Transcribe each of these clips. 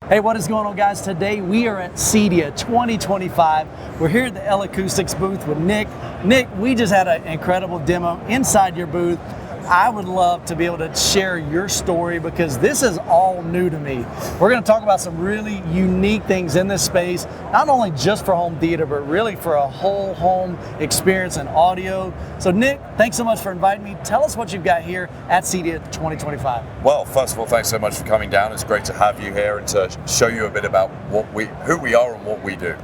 Hey, what is going on, guys? Today we are at CEDIA 2025. We're here at the L-Acoustics booth with Nick. Nick, we just had an incredible demo inside your booth. I would love to be able to share your story because this is all new to me. We're going to talk about some really unique things in this space, not only just for home theater, but really for a whole home experience and audio. So Nick, thanks so much for inviting me. Tell us what you've got here at CEDIA 2025. Well, first of all, thanks so much for coming down. It's great to have you here and to show you a bit about who we are and what we do.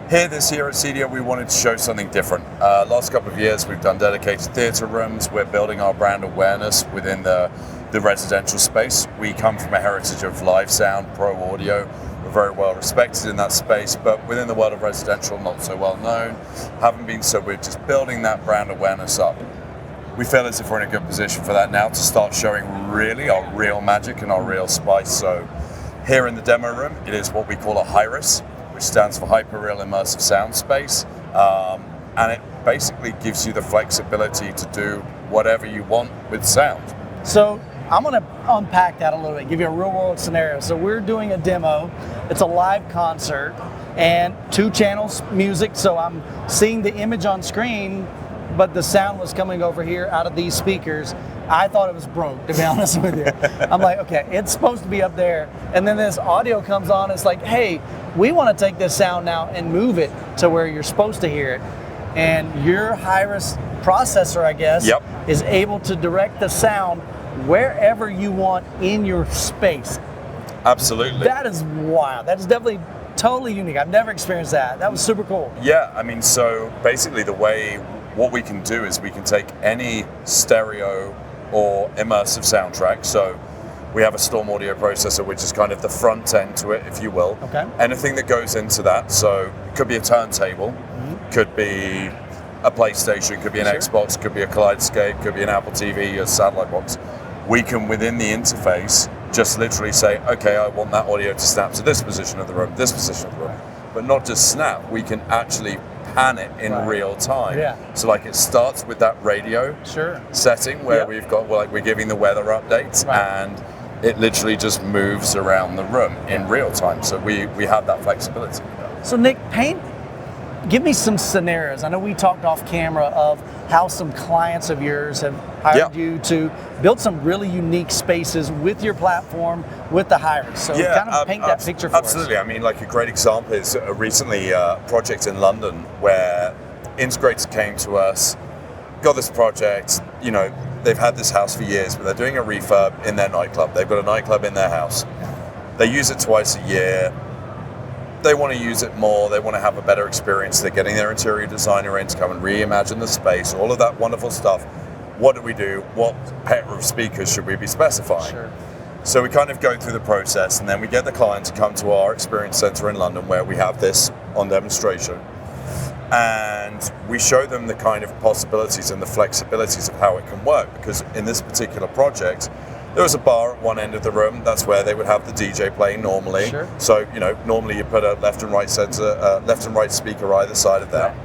Here this year at CEDIA, we wanted to show something different. Last couple of years, we've done dedicated theatre rooms. We're building our brand awareness within the residential space. We come from a heritage of live sound, pro audio. We're very well respected in that space, but within the world of residential, not so well known. Haven't been, so we're just building that brand awareness up. We feel as if we're in a good position for that now to start showing really our real magic and our real spice. So here in the demo room, it is what we call a HIRIS, which stands for Hyperreal Immersive Sound Space, and it basically gives you the flexibility to do whatever you want with sound. So I'm going to unpack that a little bit, give you a real world scenario. So we're doing a demo, it's a live concert, and 2 channels music, so I'm seeing the image on screen, but the sound was coming over here out of these speakers. I thought it was broke, to be honest with you. I'm like, okay, it's supposed to be up there. And then this audio comes on, it's like, hey, we want to take this sound now and move it to where you're supposed to hear it. And your HIRIS processor, I guess, is able to direct the sound wherever you want in your space. Absolutely. That is wild. That is definitely totally unique. I've never experienced that. That was super cool. Yeah, I mean, so basically what we can do is we can take any stereo or immersive soundtrack. So we have a Storm audio processor, which is kind of the front end to it, if you will. Okay. Anything that goes into that, so it could be a turntable, could be a PlayStation, could be an Xbox, could be a Kaleidescape, could be an Apple TV, a satellite box. We can, within the interface, just literally say, okay, I want that audio to snap to this position of the room, this position of the room. But not just snap, we can actually pan it in real time. Yeah. So like it starts with that radio setting where we've got, we're giving the weather updates and it literally just moves around the room in real time. So we have that flexibility. So Nick, give me some scenarios. I know we talked off camera of how some clients of yours have hired you to build some really unique spaces with your platform, with the HIRIS. So kind of paint that picture for us. Absolutely. I mean, like a great example is recently a project in London where integrators came to us, got this project, you know, they've had this house for years, but they're doing a refurb in their nightclub. They've got a nightclub in their house. They use it twice a year. They want to use it more, they want to have a better experience, they're getting their interior designer in to come and reimagine the space, all of that wonderful stuff. What do we do? What pair of speakers should we be specifying? So we kind of go through the process and then we get the client to come to our experience center in London where we have this on demonstration. And we show them the kind of possibilities and the flexibilities of how it can work, because in this particular project, there was a bar at one end of the room. That's where they would have the DJ playing normally. So, you know, normally you put a left and right speaker either side of that.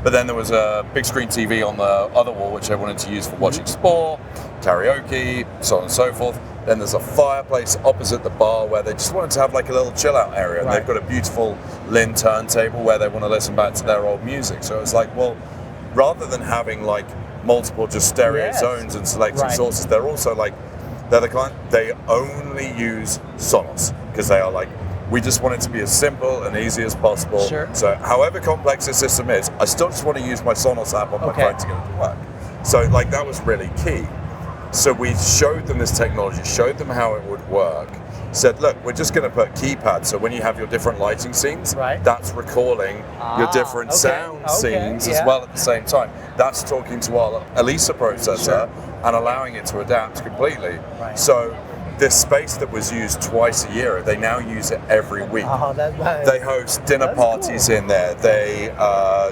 But then there was a big screen TV on the other wall, which they wanted to use for watching sport, karaoke, so on and so forth. Then there's a fireplace opposite the bar where they just wanted to have like a little chill out area. And they've got a beautiful Lin turntable where they want to listen back to their old music. So it's like, well, rather than having like multiple just stereo zones and selecting sources, they're also like, they're the client, they only use Sonos because they are like, we just want it to be as simple and easy as possible. So however complex the system is, I still just want to use my Sonos app on my phone to get it to work. So like that was really key. So we showed them this technology, showed them how it would work, said, look, we're just going to put keypads. So when you have your different lighting scenes, that's recording your different sound scenes as well at the same time. That's talking to our Elisa processor and allowing it to adapt completely. So this space that was used twice a year, they now use it every week. They host dinner parties in there. They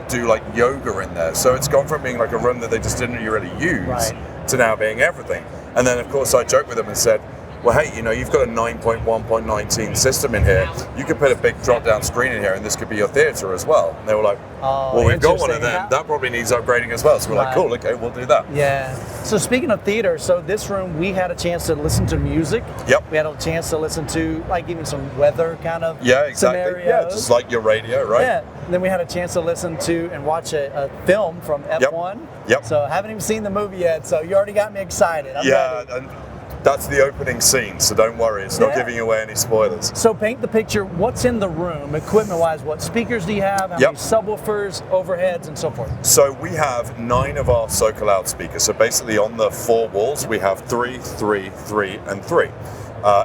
do like yoga in there. So it's gone from being like a room that they just didn't really use to now being everything. And then of course I joked with them and said, well, hey, you know, you've got a 9.1.19 system in here. You could put a big drop-down screen in here, and this could be your theater as well. And they were like, well, we've got one of them. Yeah. That probably needs upgrading as well. So we're like, cool, okay, we'll do that. Yeah. So speaking of theater, so this room, we had a chance to listen to music. Yep. We had a chance to listen to, like, even some weather kind of scenarios. Yeah, just like your radio, right? Yeah. And then we had a chance to listen to and watch a film from F1. Yep. So I haven't even seen the movie yet, so you already got me excited. I'm ready. And that's the opening scene, so don't worry. It's not giving away any spoilers. So paint the picture. What's in the room, equipment-wise? What speakers do you have? How many subwoofers, overheads, and so forth? So we have 9 of our Soca loudspeakers. So basically on the 4 walls, we have 3, 3, 3, and 3.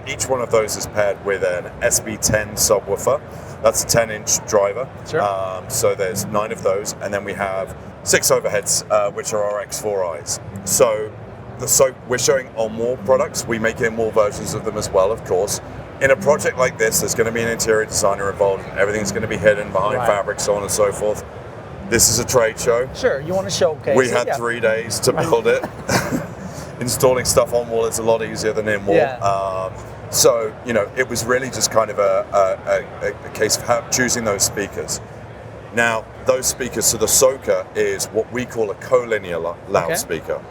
Each one of those is paired with an SB10 subwoofer. That's a 10-inch driver. Sure. So there's 9 of those. And then we have 6 overheads, which are our X4Is. So we're showing on more products. We make in more versions of them as well, of course. In a project like this, there's going to be an interior designer involved. Everything's going to be hidden behind fabric, so on and so forth. This is a trade show. Sure, you want to showcase. We had 3 days to build it. Installing stuff on wall is a lot easier than in wall. Yeah. So, you know, it was really just kind of a case of choosing those speakers. Now, those speakers, so the Soca is what we call a collinear loudspeaker. Okay.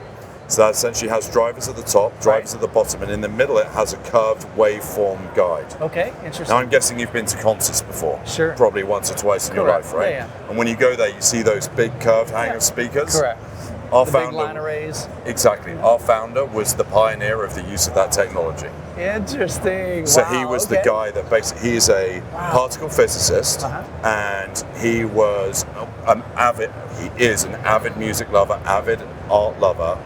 So that essentially has drivers at the top, drivers at the bottom, and in the middle it has a curved waveform guide. Okay, interesting. Now I'm guessing you've been to concerts before. Sure. Probably once or twice in your life, right? Yeah. And when you go there, you see those big curved hanger speakers. Correct. Our the founder, big line arrays. Exactly. Our founder was the pioneer of the use of that technology. Interesting. So he was the guy that basically, he is a particle physicist, and he was he is an avid music lover, avid art lover,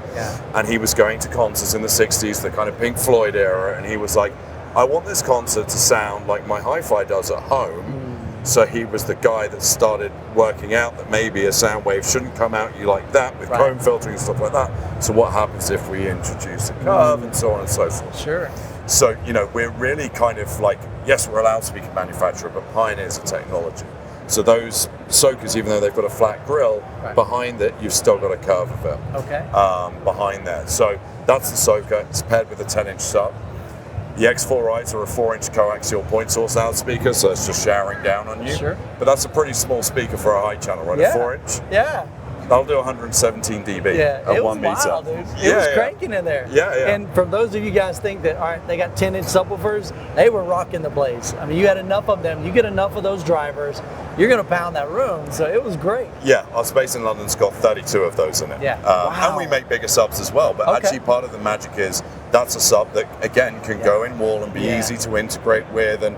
and he was going to concerts in the 60s, the kind of Pink Floyd era, and he was like, I want this concert to sound like my hi-fi does at home. So he was the guy that started working out that maybe a sound wave shouldn't come out you like that with comb filtering and stuff like that. So what happens if we introduce a curve and so on and so forth? Sure. So, you know, we're really kind of like, yes, we're a loudspeaker manufacturer, but pioneers of technology. So those Socas, even though they've got a flat grill, behind it, you've still got a curve of it. Okay. Behind there. So that's the Soca. It's paired with a 10-inch sub. The X4Is are a 4-inch coaxial point source loudspeaker, so it's just showering down on you. Sure. But that's a pretty small speaker for a high channel, right? A 4-inch? Yeah. That'll do 117 dB at 1 meter. Wild, dude. It was cranking in there. Yeah. And for those of you guys think that, all right, they got 10-inch subwoofers, they were rocking the place. I mean, you had enough of them. You get enough of those drivers, you're going to pound that room. So it was great. Yeah, our space in London's got 32 of those in it. Yeah. And we make bigger subs as well. But actually part of the magic is that's a sub that, again, can go in wall and be easy to integrate with. And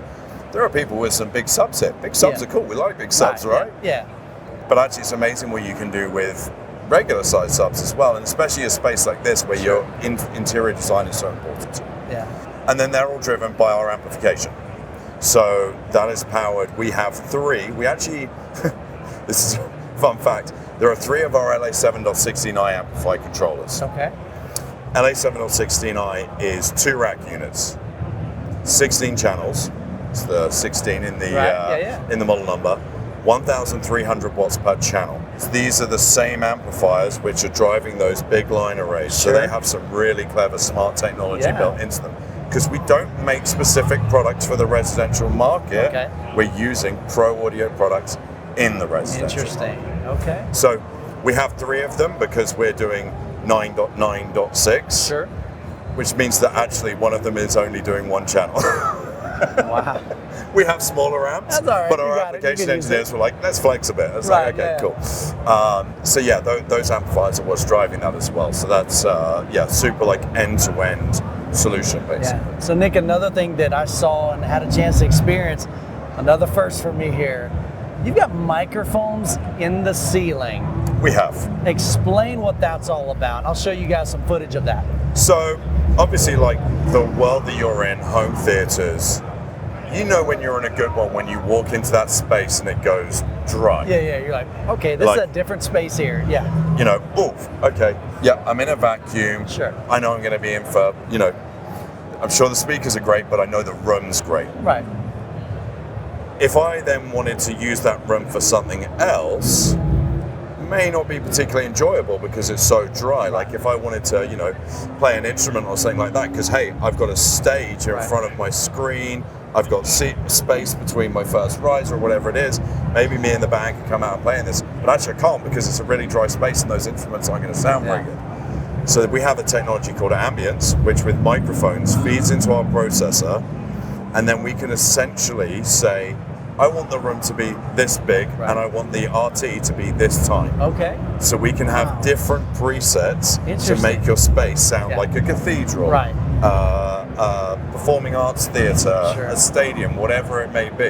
there are people with some big subs here. Big subs are cool. We like big subs, right? Yeah. But actually, it's amazing what you can do with regular size subs as well, and especially a space like this where your interior design is so important. Yeah. And then they're all driven by our amplification. So that is powered. We have 3. We actually, this is a fun fact, there are 3 of our LA7.16i amplify controllers. Okay. LA7.16i is 2 rack units, 16 channels. It's the 16 in the in the model number. 1,300 watts per channel. So these are the same amplifiers which are driving those big line arrays. So they have some really clever, smart technology built into them. Because we don't make specific products for the residential market. We're using pro audio products in the residential market. Okay. So we have 3 of them because we're doing 9.9.6. Sure. Which means that actually one of them is only doing 1 channel. Wow. We have smaller amps, but our application engineers were like, let's flex a bit. It's like, okay, cool. So yeah, those amplifiers are what's driving that as well. So that's, super like end-to-end solution, basically. Yeah. So Nick, another thing that I saw and had a chance to experience, another first for me here, you've got microphones in the ceiling. We have. Explain what that's all about. I'll show you guys some footage of that. So obviously, like the world that you're in, home theaters, you know when you're in a good one, when you walk into that space and it goes dry. Yeah, you're like, okay, this is a different space here. Yeah. You know, okay, yeah, I'm in a vacuum. Sure. I know I'm going to be in for, I'm sure the speakers are great, but I know the room's great. Right. If I then wanted to use that room for something else, may not be particularly enjoyable because it's so dry. Like if I wanted to, you know, play an instrument or something like that, because hey, I've got a stage in front of my screen, I've got space between my first riser or whatever it is, maybe me in the band can come out and play in this, but actually I can't because it's a really dry space and those instruments aren't going to sound very good. So we have a technology called ambience, which with microphones feeds into our processor, and then we can essentially say, I want the room to be this big, and I want the RT to be this time. Okay. So we can have different presets to make your space sound like a cathedral, performing arts theatre, a stadium, whatever it may be.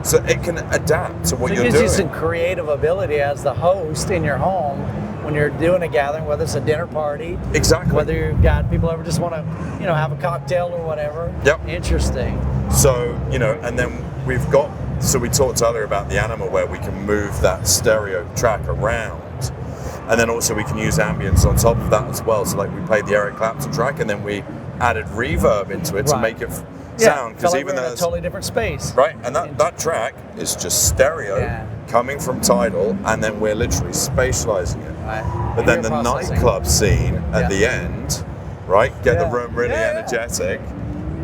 So it can adapt to what you're doing. It gives you some creative ability as the host in your home when you're doing a gathering, whether it's a dinner party, whether you've got people ever just want to, you know, have a cocktail or whatever. Interesting. So, you know, and then we've got, so we talked earlier about the Anima where we can move that stereo track around, and then also we can use ambience on top of that as well. So like we played the Eric Clapton track and then we added reverb into it to make it sound, because even though it's a totally different space. And that track is just stereo coming from Tidal, and then we're literally spatializing it. But then the nightclub scene at the end, get the room really energetic.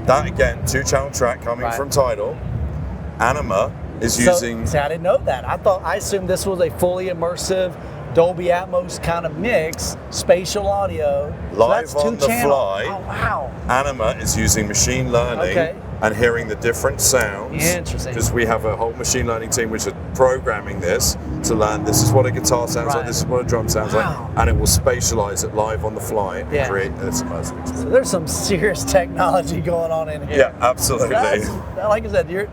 That again, 2-channel track coming from Tidal. Anima is using. See, I didn't know that. I assumed this was a fully immersive Dolby Atmos kind of mix, spatial audio. Live on the fly. Oh, wow. Anima is using machine learning and hearing the different sounds. Interesting. Because we have a whole machine learning team which is programming this to learn this is what a guitar sounds like, this is what a drum sounds like, and it will spatialize it live on the fly and create this immersive experience. So there's some serious technology going on in here. Yeah, absolutely. Like I said,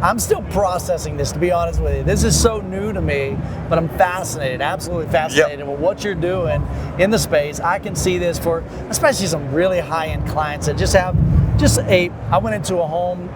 I'm still processing this, to be honest with you. This is so new to me, but I'm fascinated, absolutely fascinated with what you're doing in the space. I can see this for especially some really high-end clients that just have I went into a home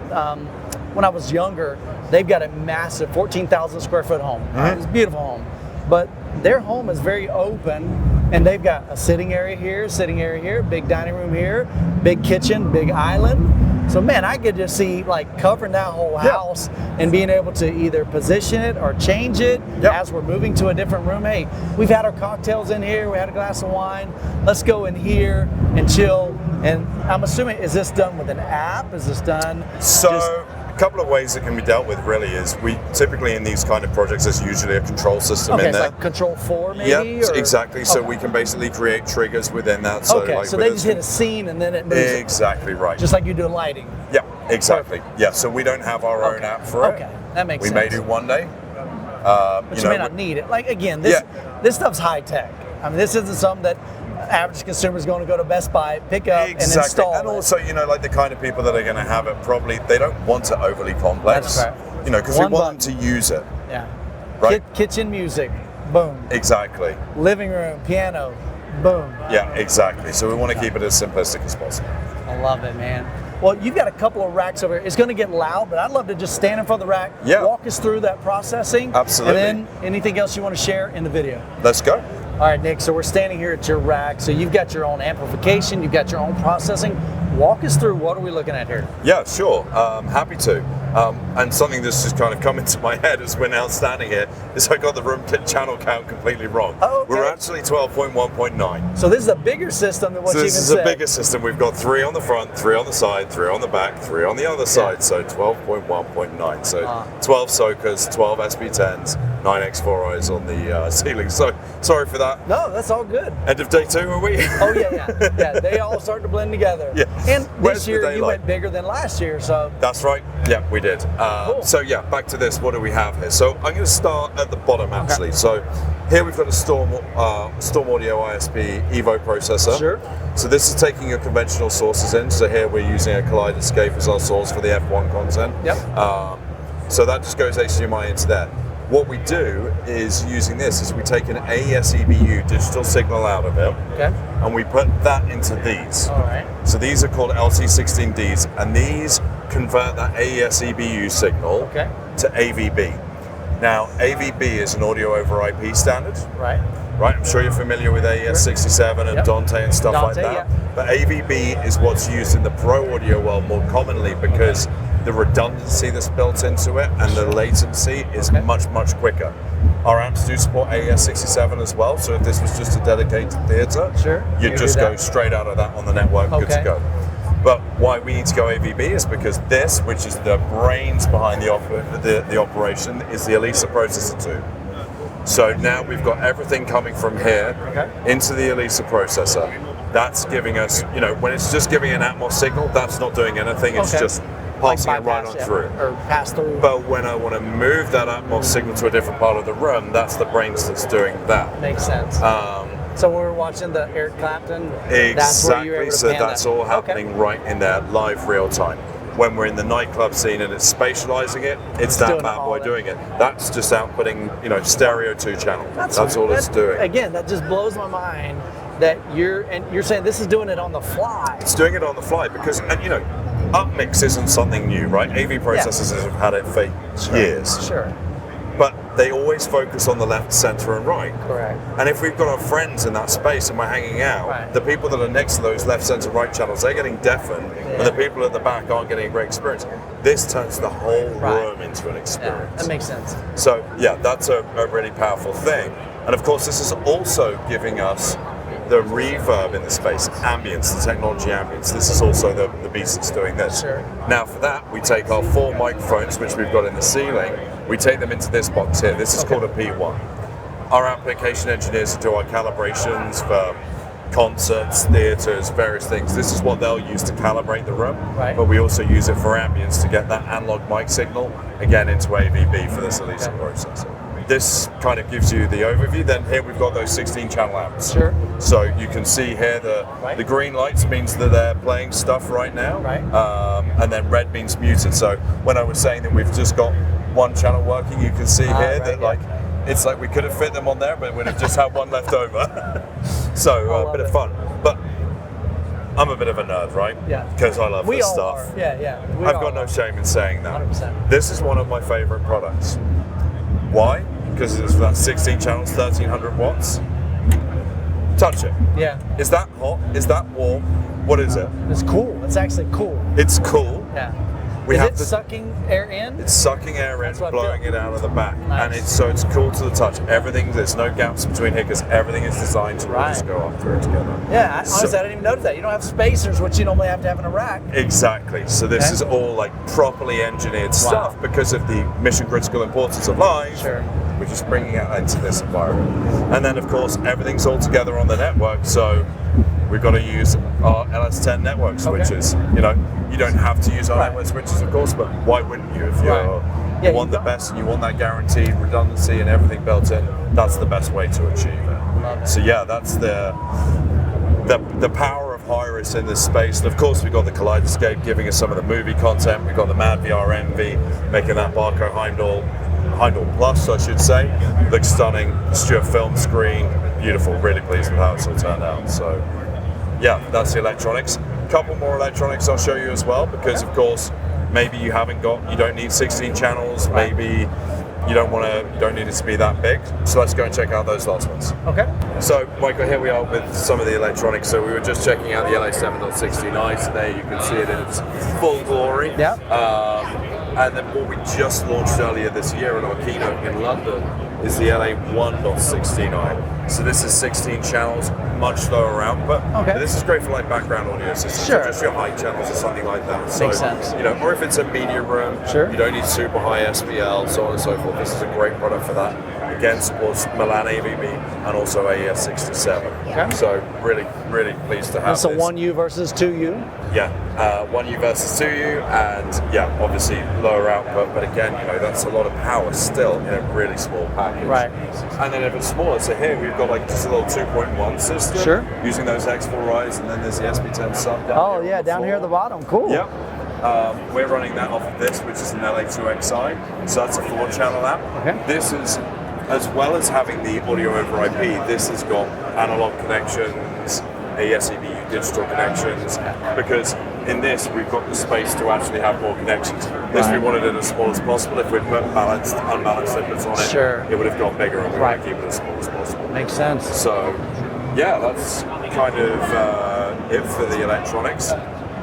when I was younger. They've got a massive 14,000 square foot home. It's a beautiful home, but their home is very open, and they've got a sitting area here, big dining room here, big kitchen, big island. So man, I could just see like covering that whole house and being able to either position it or change it as we're moving to a different room. Hey, we've had our cocktails in here, we had a glass of wine, let's go in here and chill. And I'm assuming, is this done with an app? Is this done? So a couple of ways it can be dealt with really is we typically in these kind of projects there's usually a control system in there. Like Control 4 maybe? Yeah, exactly. So we can basically create triggers within that. So they just hit a scene and then it moves. Exactly right. Just like you do lighting. Yeah, exactly. Perfect. Yeah, so we don't have our own app for it. Okay, that makes sense. We may do one day. But you may not need it. Like again, this stuff's high tech. I mean, this isn't something that average consumer is going to go to Best Buy, pick up, and install. And also, you know, like the kind of people that are going to have it, probably they don't want it overly complex. That's right. You know, because we want them to use it. Yeah. Right. Kitchen music, boom. Exactly. Living room, piano, boom. Yeah, exactly. So we want to keep it as simplistic as possible. I love it, man. Well, you've got a couple of racks over here. It's going to get loud, but I'd love to just stand in front of the rack, walk us through that processing. Absolutely. And then anything else you want to share in the video. Let's go. All right, Nick, so we're standing here at your rack. So you've got your own amplification, you've got your own processing. Walk us through, what are we looking at here? Yeah, sure. Happy to. And something that's just kind of come into my head as we're now standing here is I got the room channel count completely wrong. Oh, okay. We're actually 12.1.9. So this is a bigger system than what you even said. This is a bigger system. We've got 3 on the front, 3 on the side, 3 on the back, 3 on the other side. So 12.1.9. So 12 soakers, 12 SB10s, 9 X4Is on the ceiling. So sorry for that. No, that's all good. End of day 2, are we? Oh yeah. They all start to blend together. Yeah. And this year you went bigger than last year, so. That's right. Yeah, we did. Cool. So yeah, back to this. What do we have here? So I'm going to start at the bottom actually. Okay. So here we've got a Storm Audio ISP Evo processor. Sure. So this is taking your conventional sources in. So here we're using a Kaleidescape as our source for the F1 content. Yep. So that just goes HDMI into there. What we do is using this is we take an AES EBU digital signal out of it, and we put that into these. All right. So these are called LC16Ds, and these convert that AES EBU signal to AVB. Now, AVB is an audio over IP standard. Right. Right. I'm sure you're familiar with AES 67 and Dante and stuff like that. Yeah. But AVB is what's used in the pro audio world more commonly because the redundancy that's built into it and the latency is much, much quicker. Our amps do support AES-67 as well, so if this was just a dedicated theatre, you'd just go straight out of that on the network, good to go. But why we need to go AVB is because this, which is the brains behind the operation, is the Elisa processor 2. So now we've got everything coming from here into the Elisa processor. That's giving us, you know, when it's just giving an Atmos signal, that's not doing anything, it's just passing it right on through. Or pass through. But when I want to move that Atmos signal to a different part of the room, that's the brains that's doing that. Makes sense. So when we're watching the Eric Clapton, exactly. that's where you're able to pan that's all happening right in there, live, real time. When we're in the nightclub scene and it's spatializing it, it's that bad boy doing it. That's just outputting, you know, stereo 2 channel. That's all it's doing. Again, that just blows my mind that you're saying this is doing it on the fly. It's doing it on the fly because, and you know, upmix isn't something new, right? AV processors have had it for years. Sure. But they always focus on the left, center, and right. Correct. And if we've got our friends in that space and we're hanging out, the people that are next to those left, center, right channels, they're getting deafened, and the people at the back aren't getting a great experience. This turns the whole room into an experience. Yeah, that makes sense. So yeah, that's a really powerful thing. And of course, this is also giving us the reverb in the space, ambience, the technology ambience. This is also the beast that's doing this. Sure. Now for that, we take our 4 microphones, which we've got in the ceiling, we take them into this box here. This is called a P1. Our application engineers do our calibrations for concerts, theatres, various things. This is what they'll use to calibrate the room, but we also use it for ambience to get that analog mic signal, again, into AVB for this Elisa processor. This kind of gives you the overview. Then here we've got those 16 channel amps. Sure. So you can see here the green lights means that they're playing stuff right now, and then red means muted. So when I was saying that we've just got one channel working, you can see here that like it's like we could have fit them on there, but we'd have just had one left over. So a bit of fun. But I'm a bit of a nerd, right? Yeah. Because I love this stuff. Are. Yeah. I've got no shame in saying that. 100%. This is one of my favorite products. Why? Because it's that 16 channels, 1300 watts. Touch it. Yeah. Is that hot? Is that warm? What is it? It's cool. It's actually cool. It's cool. Yeah. We is have it sucking air in? It's sucking air in, blowing it out of the back. Nice. And it's cool to the touch. Everything, there's no gaps between here because everything is designed to just go up through it together. Yeah, honestly, I didn't even notice that. You don't have spacers, which you normally have to have in a rack. Exactly. So this is all like properly engineered stuff because of the mission critical importance of live. Sure. We're just bringing it into this environment. And then of course, everything's all together on the network. So we've got to use our LS10 network switches. You know, you don't have to use our network switches, of course, but why wouldn't you? If you want the best and you want that guaranteed redundancy and everything built in, that's the best way to achieve it. So yeah, that's the power of Hyris in this space. And of course, we've got the Kaleidescape giving us some of the movie content. We've got the Mad VR Envy making that Barco Heimdall Plus, I should say. Looks stunning. Stuart film screen, beautiful. Really pleased with how it's all turned out. So yeah, that's the electronics. Couple more electronics I'll show you as well, because of course maybe you don't need 16 channels, maybe you don't need it to be that big. So let's go and check out those last ones. Okay. So Michael, here we are with some of the electronics. So we were just checking out the LA7.69. So there you can see it in its full glory. Yeah. And then what we just launched earlier this year at our keynote in London is the LA1.69. So this is 16 channels, much lower output. But this is great for like background audio systems, or just your high channels or something like that. So, makes sense. You know, or if it's a media room, you don't need super high SPL, so on and so forth. This is a great product for that. Again, supports Milan AVB and also AES-67. So really, really pleased to have this. So 1U versus 2U? Yeah, 1U versus 2U, and yeah, obviously lower output, but again, you know, that's a lot of power still in a really small package. Right. And then if it's smaller, so here we've got like just a little 2.1 system. Using those X4Is, and then there's the SP10 sub down here. Down here at the bottom. Cool. Yep. We're running that off of this, which is an LA2XI, so that's a 4-channel amp. This is, as well as having the audio over IP, this has got analog connections, AES-EBU digital connections, because in this we've got the space to actually have more connections. This we wanted it as small as possible. If we'd put unbalanced inputs on it, it would have got bigger, and we want to keep it as small as possible. Makes sense. So yeah, that's kind of it for the electronics.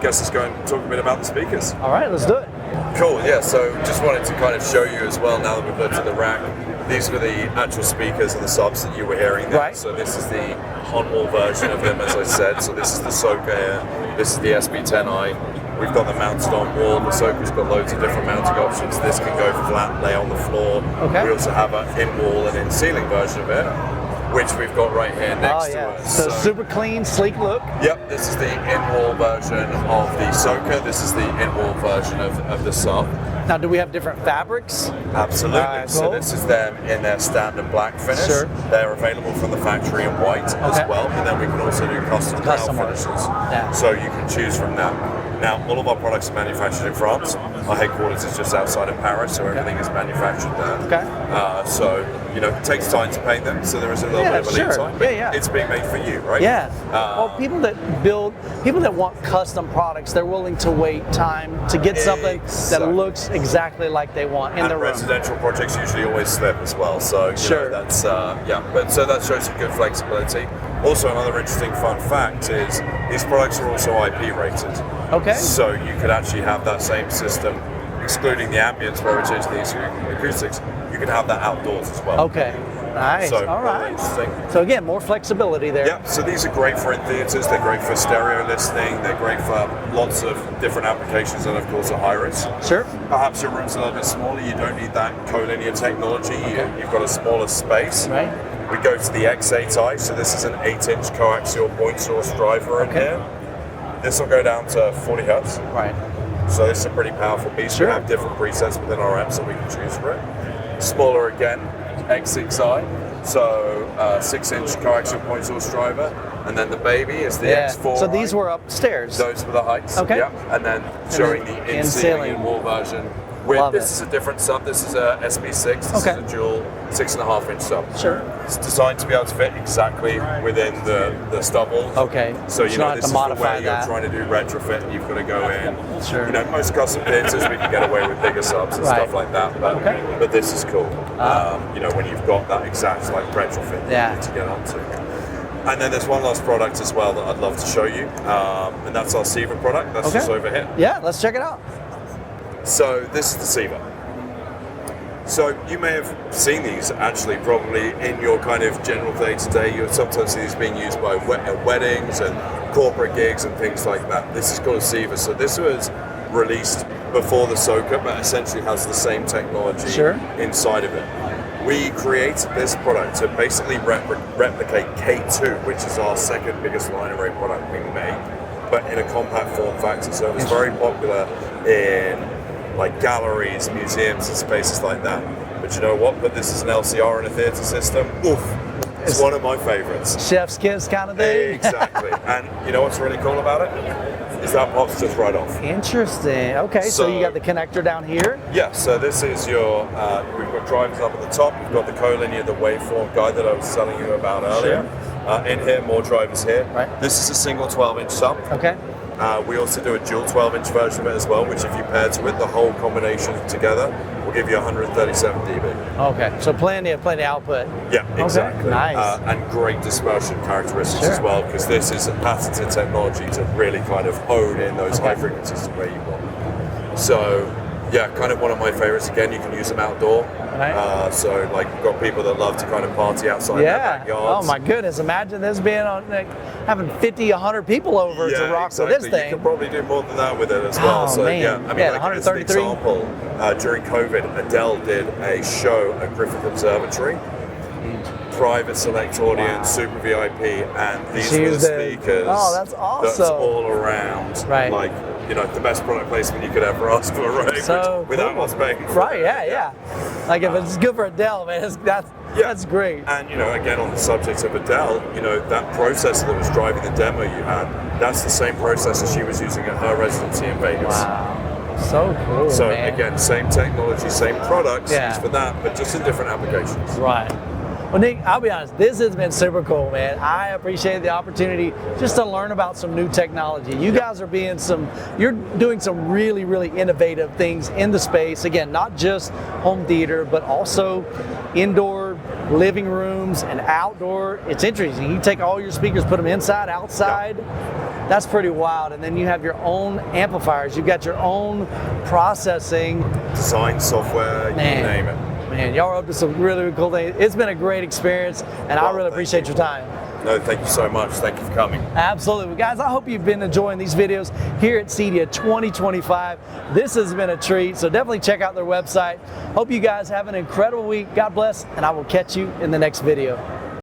Guess let's go and talk a bit about the speakers. All right, let's do it. Cool, yeah, so just wanted to kind of show you as well, now that we've looked at the rack, these were the actual speakers and the subs that you were hearing there. Right. So this is the on-wall version of them, as I said. So this is the Soka here, this is the SB10i. We've got them mounted on wall. The Soka's got loads of different mounting options. This can go flat, lay on the floor. Okay. We also have an in-wall and in-ceiling version of it, which we've got right here next to us. So super clean, sleek look. Yep, this is the in-wall version of the Soka. This is the in-wall version of the sub. Now, do we have different fabrics? Absolutely. Cool. So this is them in their standard black finish. Sure. They're available from the factory in white as well, and then we can also do custom brown finishes. Yeah. So you can choose from that. Now, all of our products are manufactured in France. Our headquarters is just outside of Paris, so everything is manufactured there. Okay. So, you know, it takes time to paint them, so there is a little bit of a lead time. But it's being made for you, right? Yeah. Well, people that want custom products, they're willing to wait time to get something that looks exactly like they want in their room. Residential projects usually always slip as well, so you know, that's But so that shows some good flexibility. Also, another interesting fun fact is these products are also IP rated. Okay. So you could actually have that same system, excluding the ambience where it is these acoustics. You can have that outdoors as well. Okay. Nice. So, all right. Interesting. So again, more flexibility there. Yeah. So these are great for in theaters. They're great for stereo listening. They're great for lots of different applications, and of course, a high-res. Sure. Perhaps your room's a little bit smaller. You don't need that collinear technology. You've got a smaller space. Right. We go to the X8i. So this is an 8-inch coaxial point source driver in here. This will go down to 40 hertz. Right. So this is a pretty powerful piece. Sure. We have different presets within our amps that we can choose for it. Smaller again, X6i. So 6-inch coaxial point source driver. And then the baby is the X4. So these were upstairs. Those were the heights. Okay. Yep. And then showing the in-ceiling and wall version. This is a different sub. This is a SB6. This is a dual 6.5-inch sub. Sure. It's designed to be able to fit exactly within the stubble. Okay. So you know, this is modify where you're trying to do retrofit and you've got to go in. Sure. You know, most custom theaters we can get away with bigger subs and stuff like that. But this is cool. You know, when you've got that exact like retrofit that you need to get onto. And then there's one last product as well that I'd love to show you, and that's our CEDIA product. That's just over here. Yeah, let's check it out. So this is the CEDIA. So you may have seen these actually probably in your kind of general day-to-day. You'll sometimes see these being used by weddings and corporate gigs and things like that. This is called a CEDIA. So this was released before the Soka, but essentially has the same technology inside of it. We created this product to basically replicate K2, which is our second biggest line array product we make, but in a compact form factor. So it was very popular in like galleries, museums, and spaces like that. But you know what? But this is an LCR in a theatre system. Oof! It's one of my favourites. Chef's kiss kind of thing. Exactly. And you know what's really cool about it? Is that pops just right off. Interesting. Okay, so you got the connector down here. Yeah, so this is your, we've got drivers up at the top, we've got the collinear, the waveform guide that I was telling you about earlier. In here, more drivers here. Right. This is a single 12-inch sub. Okay. We also do a dual 12-inch version of it as well, which if you pair to it, the whole combination together will give you 137 dB. Okay, so plenty of output. Yeah, exactly. Okay. Nice. And great dispersion characteristics as well, because this is a patented technology to really kind of hone in those high frequencies to where you want. So, yeah, kind of one of my favorites. Again, you can use them outdoor. Right. So, like, we've got people that love to kind of party outside their backyards. Oh my goodness! Imagine this being on, like, having 50, 100 people over to rock with this thing. You can probably do more than that with it as well. Oh, so man. yeah, I mean, like, 133. as an example, during COVID, Adele did a show at Griffith Observatory. Private select audience, super VIP, and these were the speakers. Oh, that's awesome! That's all around. Right. Like, you know, the best product placement you could ever ask for, right? So without us paying for it. Right, yeah. Like, if it's good for Adele, man, that's great. And, you know, again, on the subject of Adele, you know, that processor that was driving the demo you had, that's the same processor she was using at her residency in Vegas. Wow. So cool, So, man. again, same technology, same products used for that, but just in different applications. Right. Well, Nick, I'll be honest, this has been super cool, man. I appreciate the opportunity just to learn about some new technology. You guys are you're doing some really, really innovative things in the space. Again, not just home theater, but also indoor living rooms and outdoor. It's interesting. You take all your speakers, put them inside, outside. That's pretty wild. And then you have your own amplifiers. You've got your own processing. Design software, you name it. Man, y'all are up to some really, really cool things. It's been a great experience, and I really appreciate your time. No, thank you so much. Thank you for coming. Absolutely. Well, guys, I hope you've been enjoying these videos here at CEDIA 2025. This has been a treat, so definitely check out their website. Hope you guys have an incredible week. God bless, and I will catch you in the next video.